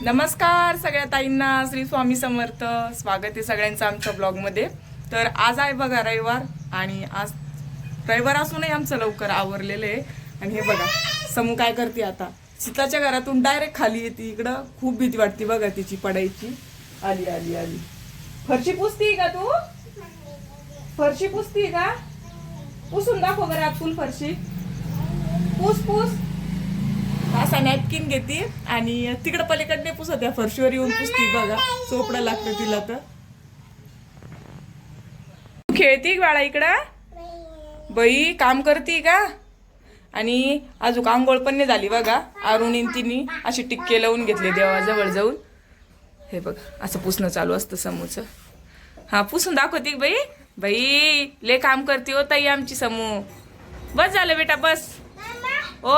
नमस्कार सगळ्या ताईंना, श्री स्वामी समर्थ. स्वागत आहे सगळ्यांचं आमच्या ब्लॉगमध्ये. तर आज आहे बघा रविवार, आणि आज रविवार असूनही आमचं लवकर आवरलेलं आहे. आणि हे बघा समू काय करते आता, सीताच्या घरातून डायरेक्ट खाली येते. इकडं खूप भीती वाटते बघा तिची पडायची. आली आली आली. फरशी पुसती का तू? फरशी पुसती का? पुसून दाखव बरं आत फुल फरशी. पुस पुस. असा नॅपकिन घेते आणि तिकडं पलीकडे पुसत त्या फरशीवर येऊन पुसती बघा. चोपडं लागतं तिला. तर खेळती बाळा इकडं? बाई काम करती का? आणि अजून आंघोळ पण नाही झाली बघा. अरुणीन तिने अशी टिक्के लावून घेतले देवाजवळ जाऊन. हे बघा असं पुसणं चालू असतं समूचं. हा पुसून दाखवती बाई. बाई ले काम करते हो ताई आमची समू. बस झालं बेटा बस. ओ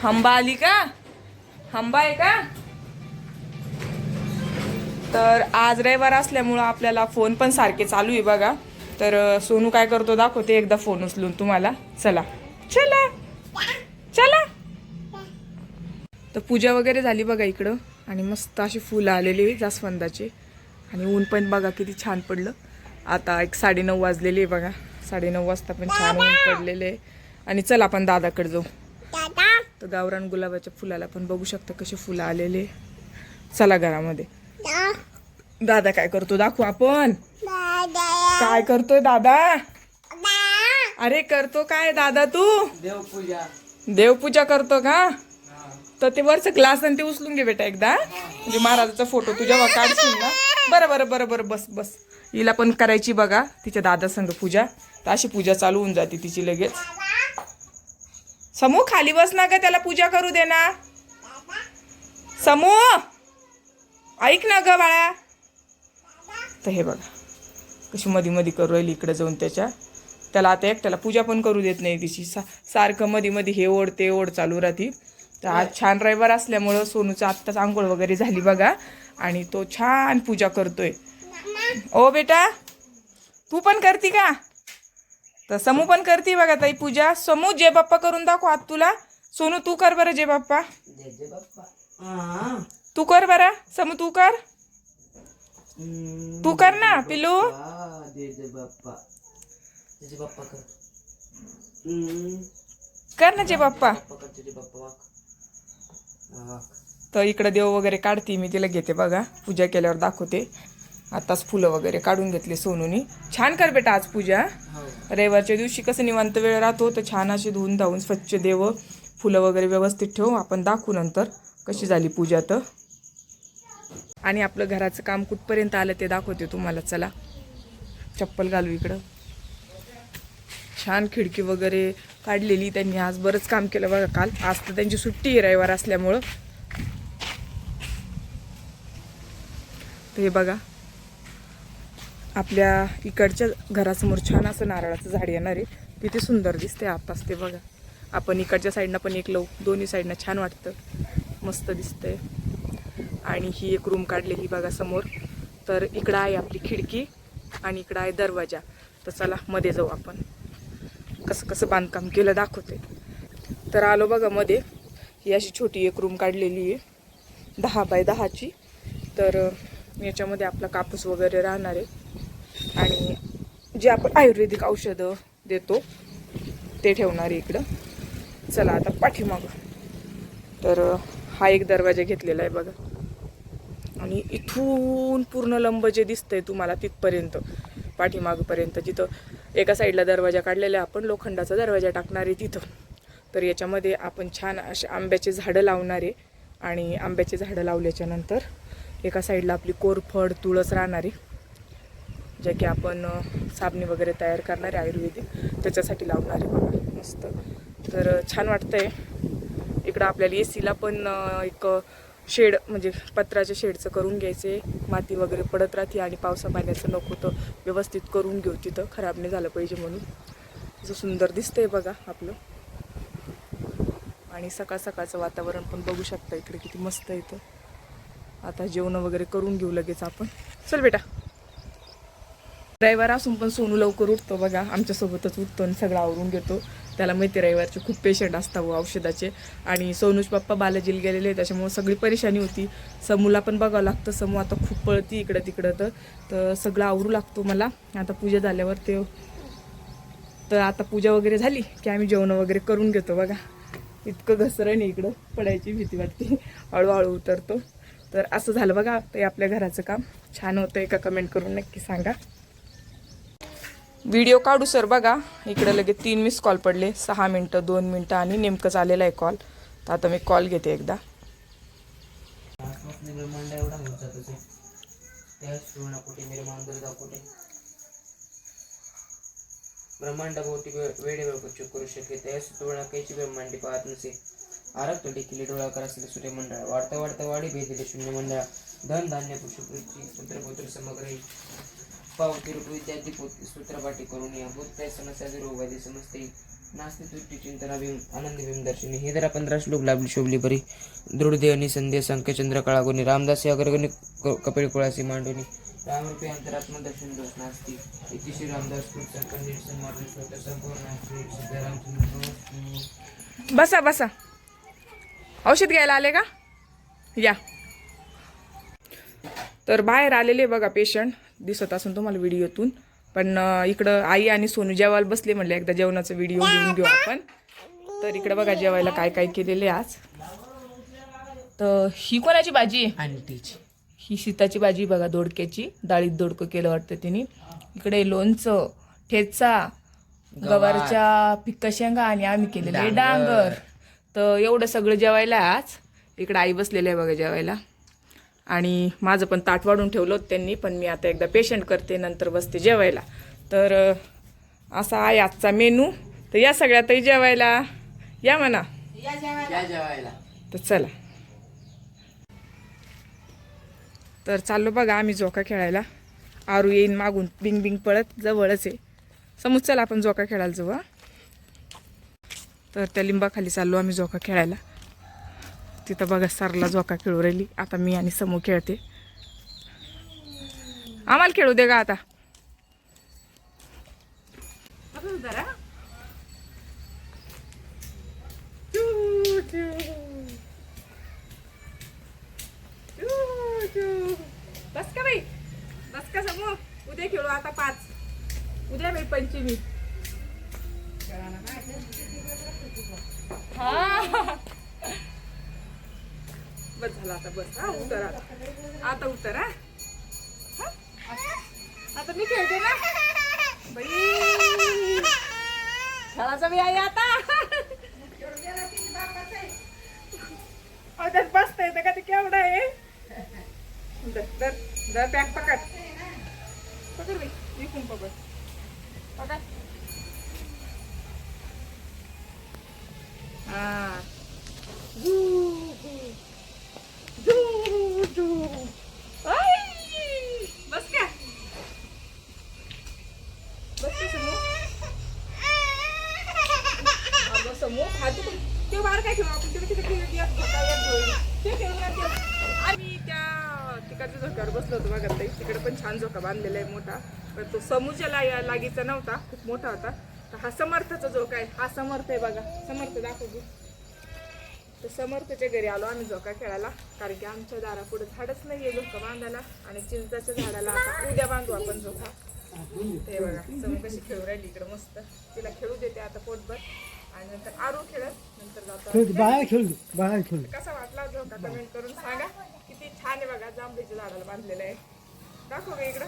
हंबा आली का? हंबा आहे का? तर आज रविवार असल्यामुळं आपल्याला फोन पण सारखे चालू आहे बघा. तर सोनू काय करतो दाखवते एकदा फोन उचलून तुम्हाला. चला चला चला. तर पूजा वगैरे झाली बघा इकडं, आणि मस्त अशी फुलं आलेली जास्वंदाची. आणि ऊन पण बघा किती छान पडलं. आता 9:30 वाजलेली बघा. 9:30 वाजता पण छान ऊन पडलेले आहे. आणि चला आपण दादाकडे जाऊ. तर गावरान गुलाबाच्या फुलाला पण बघू शकता कशी फुलं आलेले. चला घरामध्ये. दादा काय करतो दाखवू आपण. काय करतोय दादा? अरे करतो काय दादा तू? देवपूजा. देवपूजा करतो का? तर ते वरचं ग्लास आणि ते उचलून घे बेटा एकदा. म्हणजे महाराजाचा फोटो तुझ्या काढशील ना. बरं बरं बरं बरं बस बस. हिला पण करायची बघा तिच्या दादा संग पूजा. तर अशी पूजा चालू होऊन जाते तिची लगेच. समू खाली बस ना ग, त्याला पूजा करू दे ना. समू ऐक ना ग बाळा. तर हे बघा कशी मधी मधी करू राहिली इकडे जाऊन त्याला आता एकट्याला पूजा पण करू देत नाही तिची. सारखं मध्ये मध्ये हे ओढ ते ओढ चालू राहते. तर आज छान रविवार असल्यामुळं सोनूचं आत्ताच आंघोळ वगैरे झाली बघा, आणि तो छान पूजा करतोय. ओ बेटा तू पण करती का? तर समू पण करते बघा ताई पूजा. समू जय बाप्पा करून दाखव आत तुला. सोनू तू कर बरं जय बाप्पा. तू कर बरं. समू तू कर. तू कर ना पिलू. कर ना जय बाप्पा. तर इकडे देव वगैरे काढते मी, तिला घेते बघा. पूजा केल्यावर दाखवते. आताच फुलं वगैरे काढून घेतले सोनूनी. छान कर बेटा आज पूजा. रविवारच्या दिवशी कसं निवांत वेळ राहतो, तर छान अशी धुवून धावून स्वच्छ देव फुलं वगैरे व्यवस्थित ठेवू. आपण दाखवू नंतर कशी झाली पूजा. तर आणि आपलं घराचं काम कुठपर्यंत आलं ते दाखवते तुम्हाला. चला चप्पल घालू इकडं. छान खिडकी वगैरे काढलेली त्यांनी. आज बरंच काम केलं बघा. काल आज तर त्यांची सुट्टी आहे रविवार असल्यामुळं. तर हे बघा आपल्या इकडच्या घरासमोर छान असं नारळाचं झाड येणार आहे. किती सुंदर दिसते आताच ते बघा. आपण इकडच्या साईडनं पण एक लावू. दोन्ही साईडनं छान वाटतं, मस्त दिसतंय. आणि ही एक रूम काढलेली बघा समोर. तर इकडं आहे आपली खिडकी आणि इकडं आहे दरवाजा. तर चला मध्ये जाऊ आपण. कसं कसं बांधकाम केलं दाखवते. तर आलो बघा मध्ये. ही अशी छोटी एक रूम काढलेली आहे 10 बाय 10ची. तर याच्यामध्ये आपला कापूस वगैरे राहणार आहे, आणि जे आपण आयुर्वेदिक औषधं देतो ते ठेवणार आहे इकडं. चला आता पाठीमागं. तर हा एक दरवाजा घेतलेला आहे बघा, आणि इथून पूर्ण लंब जे दिसतंय तुम्हाला तिथपर्यंत पाठीमागपर्यंत, जिथं एका साईडला दरवाजा काढलेला आहे आपण, लोखंडाचा दरवाजा टाकणार आहे तिथं. तर याच्यामध्ये आपण छान असे आंब्याचे झाडं लावणार आहे. आणि आंब्याचे झाडं लावल्याच्या नंतर एका साईडला आपली कोरफड तुळस राहणार आहे, जे की आपण साबणे वगैरे तयार करणार आहे आयुर्वेदिक, त्याच्यासाठी लावणार आहे बघा. मस्त. तर छान वाटतंय. इकडं आपल्याला एसीला पण एक शेड, म्हणजे पत्राच्या शेडचं करून घ्यायचे. माती वगैरे पडत राहते आणि पावसा पाण्याचं नको तर व्यवस्थित करून घेऊ तिथं, खराब नाही झालं पाहिजे म्हणून. असं सुंदर दिसतंय बघा आपलं. आणि सकाळ सकाळचं वातावरण पण बघू शकता इकडे किती मस्त आहे. इथं आता जेवण वगैरे करून घेऊ लगेच आपण. चल बेटा. रविवार असून पण सोनू लवकर उठतो बघा, आमच्यासोबतच उठतो आणि सगळं आवरून घेतो. त्याला माहिती रविवारचे खूप पेशंट असतात औषधाचे. आणि सोनूज पप्पा बालाजीला गेलेले त्याच्यामुळे सगळी परेशानी होती. समूला पण बघावं लागतं. समू आता खूप पळती इकडं तिकडं तर सगळं आवरू लागतो मला. आता पूजा झाल्यावर तर आता पूजा वगैरे झाली की आम्ही जेवण वगैरे करून घेतो. बघा इतकं घसरण इकडं पडायची भीती वाटते. हळूहळू उतरतो. तर असं झालं बघा. ते आपल्या घराचं काम छान होतंय का कमेंट करून नक्की सांगा. व्हिडिओ काढू सर बघा इकडे लगेच 3 मिस कॉल पडले. 6 मिनटं 2 मिनटं आणि नेमकंच आलेला आहे कॉल. तर आता मी कॉल घेते एकदा. ब्रह्मांडाभोवती वेळेवर गुच्छ करू शके त्यास तुळणा कैची ब्रह्मांडी पाहत नसे. आरक्त देखील डोळा करासले सूर्यमंडळ वाढता वाढता वाढी भेदले शून्य मंडळा. धन धान्य पुष्पवृत्ती पुत्रपुत्र समग्र पावती रूप विद्यार्थी सूत्रपाठी करून या भूत समस्या रोगादी समजते नास्ते तुष्टी चिंतना भीम आनंद भीम दर्शनी. हे जरा 15 श्लोक लाभली शोभली बरी. दृढदेह निसंदेह संख्यचंद्र काळागुणी रामदास अग्रगणी कपिळ कुळासी मांडवणी. रामरूपी अंतरात्मा दर्शन दोष नास्ती इति श्री रामदास कृत संकर निरसन मार्ग श्रोत संपूर्ण सिद्धारामचंद्र. बसा बसा. औषध घ्यायला आले का या. तर बाहेर आलेले बघा पेशंट दिसत असून तुम्हाला व्हिडिओतून. पण इकडं आई आणि सोनू जेवायला बसले. म्हणले एकदा जेवणाचा व्हिडिओ घेऊन घेऊ आपण. तर इकडे बघा जेवायला काय काय केलेले आज. तर ही कोणाची भाजी आहे? ही सीताची भाजी बघा दोडक्याची. डाळीत दोडकं केलं वाटतं तिने. इकडे लोणचं ठेचा गवारच्या फिक्का शेंगा आणि आम्ही केलेले डांगर. तर एवढं सगळं जेवायला आज. इकडे आई बसलेलं आहे बघा जेवायला. आणि माझं पण ताट वाढून ठेवलं होतं त्यांनी. पण मी आता एकदा पेशंट करते नंतर बसते जेवायला. तर असा आहे आजचा मेनू. तर या सगळ्यातही जेवायला या म्हणा. तर चला. तर चाललो बघा आम्ही झोका खेळायला. आरू येईन मागून बिंग बिंग पळत. जवळच आहे. समज चला आपण झोका खेळायला जाऊ. तर त्या लिंबाखाली चाललो आम्ही झोका खेळायला. तिथं बघा सरला झोका खेळू राहिली. आता मी आणि समू खेळते. आम्हाला खेळू दे का आता. बस का बाई बस का समू. उद्या खेळू आता 5. उद्या बाई पंचमी. हा बस झाला आता. बस हा उतर आता उतर. हा आता मी खेळते ना बाई. खेळाचा मी आहे आता. त्यात बसता येतं का ते केवढा आहे. दर बॅग पकड पकड बाई. विकून पकड पकड. हा बस का बस का समूह. समूह हा तू ते बाहेर काय खेळू आपण. तिथे आम्ही त्या तिकडच्या झोक्यावर बसलो होतो बघा. तिकडे पण छान झोका बांधलेला आहे मोठा. पण तो समूच्या लागीचा नव्हता. खूप मोठा होता. तर हा समर्थाचा झोका आहे. हा समर्थ आहे बघा. समर्थ दाखवू. तर समर्थच्या घरी आलो आम्ही झोका खेळायला. कारण की आमच्या दारापुढे झाडच नाही आहे झोका बांधायला. आणि चिंचाच्या झाडाला आता उद्या बांधू आपण झोका. ते बघा समू कशी खेळू राहिली इकडे मस्त. तिला खेळू देते आता पोटभर. आणि नंतर आरू खेळत नंतर जातो. कसा वाटला झोका कमेंट करून सांगा. किती छान आहे बघा. जांभळीच्या झाडाला बांधलेलं आहे. दाखव इकडं.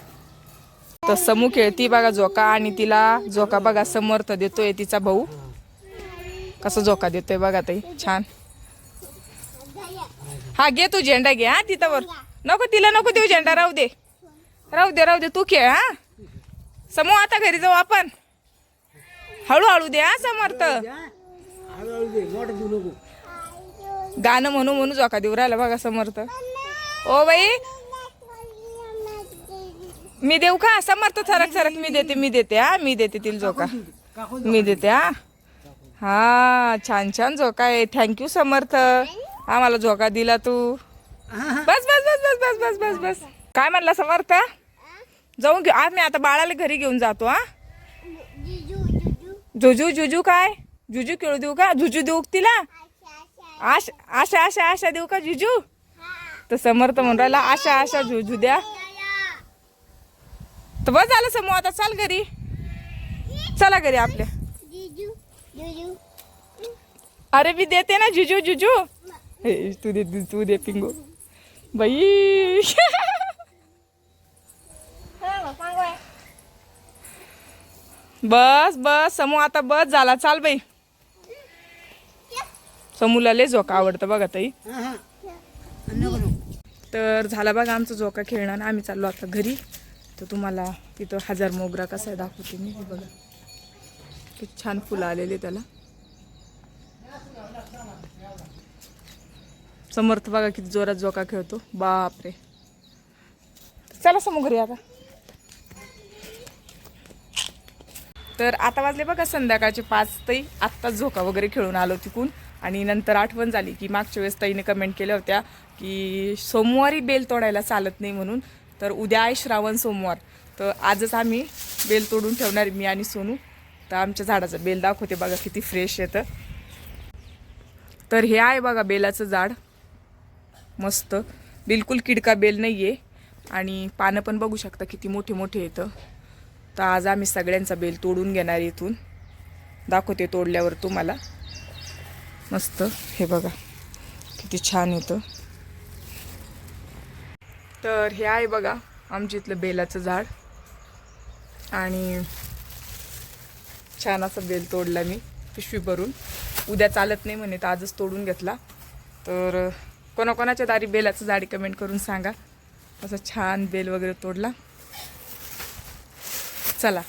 तर समू खेळती बघा झोका. आणि तिला झोका बघा समर्थ देतोय तिचा भाऊ. कसा झोका देतोय बघा ताई छान. हा घे तू झेंडा घे. हा तिथं वर नको तिला नको देऊ झेंडा. राहू दे राहू दे राहू दे. तू खेळ. हा समू आता घरी जाऊ आपण. हळूहळू दे. हा समर्थ गाणं म्हणू म्हणू झोका देऊ राहिला बघा समर्थ. ओ बाई मी देऊ का. समर्थ सरक सरक. मी देते हा मी देते तिला झोका. मी देते. हा हा छान छान झोका आहे. थँक्यू समर्थ. आम्हाला झोका दिला तू. बस बस बस बस बस बस बस बस. काय म्हणला समर्थ. जाऊन घेऊ आम्ही आता बाळाला घरी घेऊन जातो. हा जुजू जुजू काय जुजू खेळू देऊ का? जुजू देऊ का तिला? आशा आशा आशा आशा देऊ का जुजू? तर समर्थ म्हणून राहिला आशा आशा जुजू द्या. तर बस झालं समूह, आता चाल घरी. चला घरी आपल्या. अरे मी देते ना जुजू जुजू. हे तू दे पिंगू बाई. बस बस समूह, आता बस झाला, चाल बाई. समूला लय झोका आवडतं बघा ताई. तर झाला बघा आमचा झोका खेळणार. आम्ही चाललो आता घरी. तर तुम्हाला तिथं 1000 मोगरा कसा आहे दाखवते मी. बघा किती छान फुलं आलेले त्याला. समर्थ बघा किती जोरात झोका खेळतो, बापरे. चला समोर घरी आता. तर आता वाजले बघा संध्याकाळचे 5. ताई आत्ताच झोका वगैरे खेळून आलो तिकून. आणि नंतर आठवण झाली की मागच्या वेळेस ताईने कमेंट केल्या होत्या की सोमवारी बेल तोडायला चालत नाही म्हणून. तर उद्या आहे श्रावण सोमवार. तर आजच आम्ही बेल तोडून ठेवणार, मी आणि सोनू. तर आमच्या झाडाचं बेल दाखवते बघा किती फ्रेश येतं. तर हे आहे बघा बेलाचं झाड, मस्त बिलकुल किडका बेल नाही आहे. आणि पानं पण बघू शकता किती मोठे मोठे येतं. तर आज आम्ही सगळ्यांचा बेल तोडून घेणार इथून. दाखवते तोडल्यावर तुम्हाला. मस्त हे बघा किती छान येतं. तर हे आहे बघा आमच्या इथलं बेलाचं झाड. आणि छान असं बेल तोडला मी पिशवी भरून. उद्या चालत नाही म्हणे तर आजच तोडून घेतला. तर कोणाकोणाच्या दारी बेलाचं झाड कमेंट करून सांगा. असं छान बेल वगैरे तोडला. चला